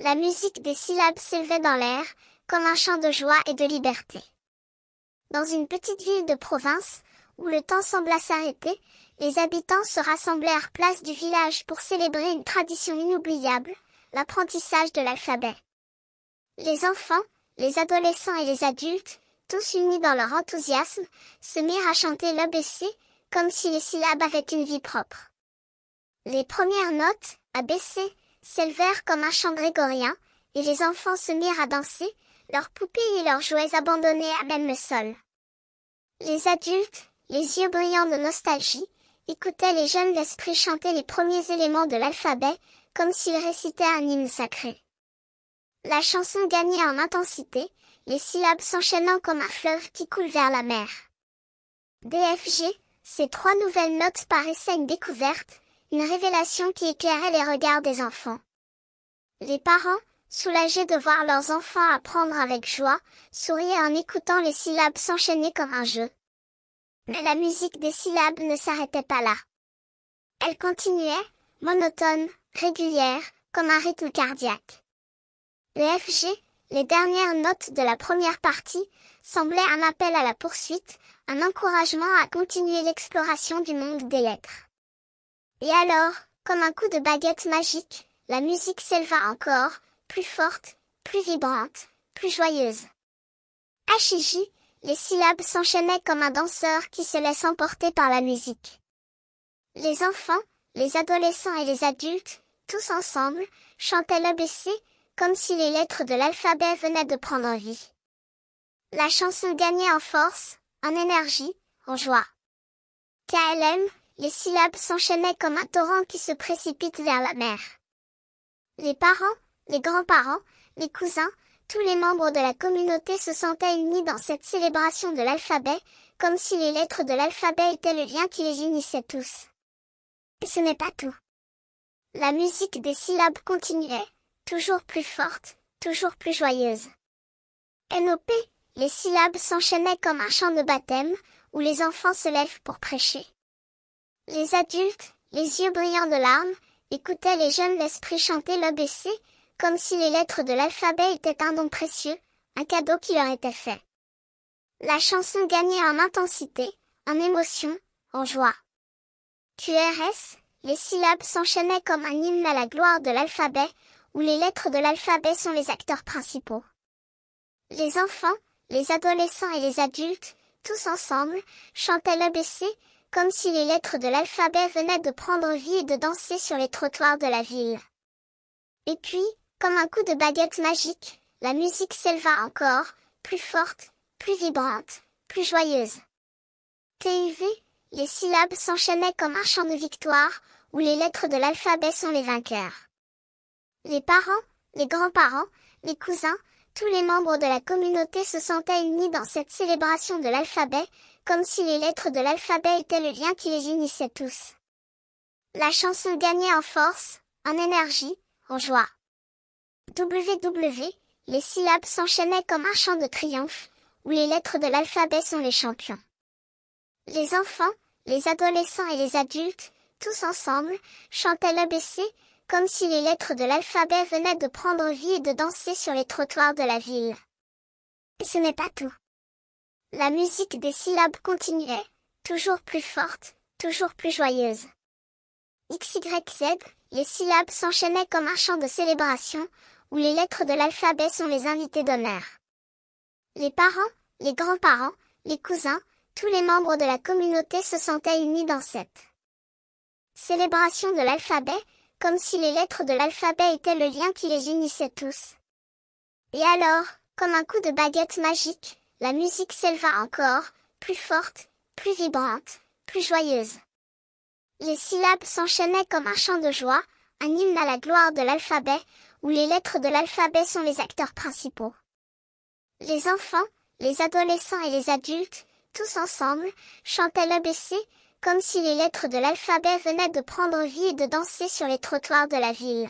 La musique des syllabes s'élevait dans l'air, comme un chant de joie et de liberté. Dans une petite ville de province, où le temps sembla s'arrêter, les habitants se rassemblèrent place du village pour célébrer une tradition inoubliable, l'apprentissage de l'alphabet. Les enfants, les adolescents et les adultes, tous unis dans leur enthousiasme, se mirent à chanter l'ABC, comme si les syllabes avaient une vie propre. Les premières notes, ABC, s'élevèrent comme un chant grégorien, et les enfants se mirent à danser, leurs poupées et leurs jouets abandonnés à même le sol. Les adultes, les yeux brillants de nostalgie, écoutaient les jeunes esprits chanter les premiers éléments de l'alphabet, comme s'ils récitaient un hymne sacré. La chanson gagnait en intensité, les syllabes s'enchaînant comme un fleuve qui coule vers la mer. DFG, ces trois nouvelles notes paraissaient une découverte, une révélation qui éclairait les regards des enfants. Les parents, soulagés de voir leurs enfants apprendre avec joie, souriaient en écoutant les syllabes s'enchaîner comme un jeu. Mais la musique des syllabes ne s'arrêtait pas là. Elle continuait, monotone, régulière, comme un rythme cardiaque. Le FG, les dernières notes de la première partie, semblaient un appel à la poursuite, un encouragement à continuer l'exploration du monde des lettres. Et alors, comme un coup de baguette magique, la musique s'éleva encore, plus forte, plus vibrante, plus joyeuse. HJ, les syllabes s'enchaînaient comme un danseur qui se laisse emporter par la musique. Les enfants, les adolescents et les adultes, tous ensemble, chantaient l'ABC, comme si les lettres de l'alphabet venaient de prendre vie. La chanson gagnait en force, en énergie, en joie. KLM, les syllabes s'enchaînaient comme un torrent qui se précipite vers la mer. Les parents, les grands-parents, les cousins, tous les membres de la communauté se sentaient unis dans cette célébration de l'alphabet, comme si les lettres de l'alphabet étaient le lien qui les unissait tous. Et ce n'est pas tout. La musique des syllabes continuait, toujours plus forte, toujours plus joyeuse. NOP, les syllabes s'enchaînaient comme un chant de baptême, où les enfants se lèvent pour prêcher. Les adultes, les yeux brillants de larmes, écoutaient les jeunes esprits chanter l'ABC, comme si les lettres de l'alphabet étaient un don précieux, un cadeau qui leur était fait. La chanson gagnait en intensité, en émotion, en joie. QRS, les syllabes s'enchaînaient comme un hymne à la gloire de l'alphabet, où les lettres de l'alphabet sont les acteurs principaux. Les enfants, les adolescents et les adultes, tous ensemble, chantaient l'ABC, comme si les lettres de l'alphabet venaient de prendre vie et de danser sur les trottoirs de la ville. Et puis, comme un coup de baguette magique, la musique s'éleva encore, plus forte, plus vibrante, plus joyeuse. TUV, les syllabes s'enchaînaient comme un chant de victoire, où les lettres de l'alphabet sont les vainqueurs. Les parents, les grands-parents, les cousins, tous les membres de la communauté se sentaient unis dans cette célébration de l'alphabet, comme si les lettres de l'alphabet étaient le lien qui les unissait tous. La chanson gagnait en force, en énergie, en joie. WW, les syllabes s'enchaînaient comme un chant de triomphe, où les lettres de l'alphabet sont les champions. Les enfants, les adolescents et les adultes, tous ensemble, chantaient l'ABC, comme si les lettres de l'alphabet venaient de prendre vie et de danser sur les trottoirs de la ville. Et ce n'est pas tout. La musique des syllabes continuait, toujours plus forte, toujours plus joyeuse. XYZ, les syllabes s'enchaînaient comme un chant de célébration, où les lettres de l'alphabet sont les invités d'honneur. Les parents, les grands-parents, les cousins, tous les membres de la communauté se sentaient unis dans cette célébration de l'alphabet, comme si les lettres de l'alphabet étaient le lien qui les unissait tous. Et alors, comme un coup de baguette magique, la musique s'éleva encore, plus forte, plus vibrante, plus joyeuse. Les syllabes s'enchaînaient comme un chant de joie, un hymne à la gloire de l'alphabet, où les lettres de l'alphabet sont les acteurs principaux. Les enfants, les adolescents et les adultes, tous ensemble, chantaient l'ABC, comme si les lettres de l'alphabet venaient de prendre vie et de danser sur les trottoirs de la ville.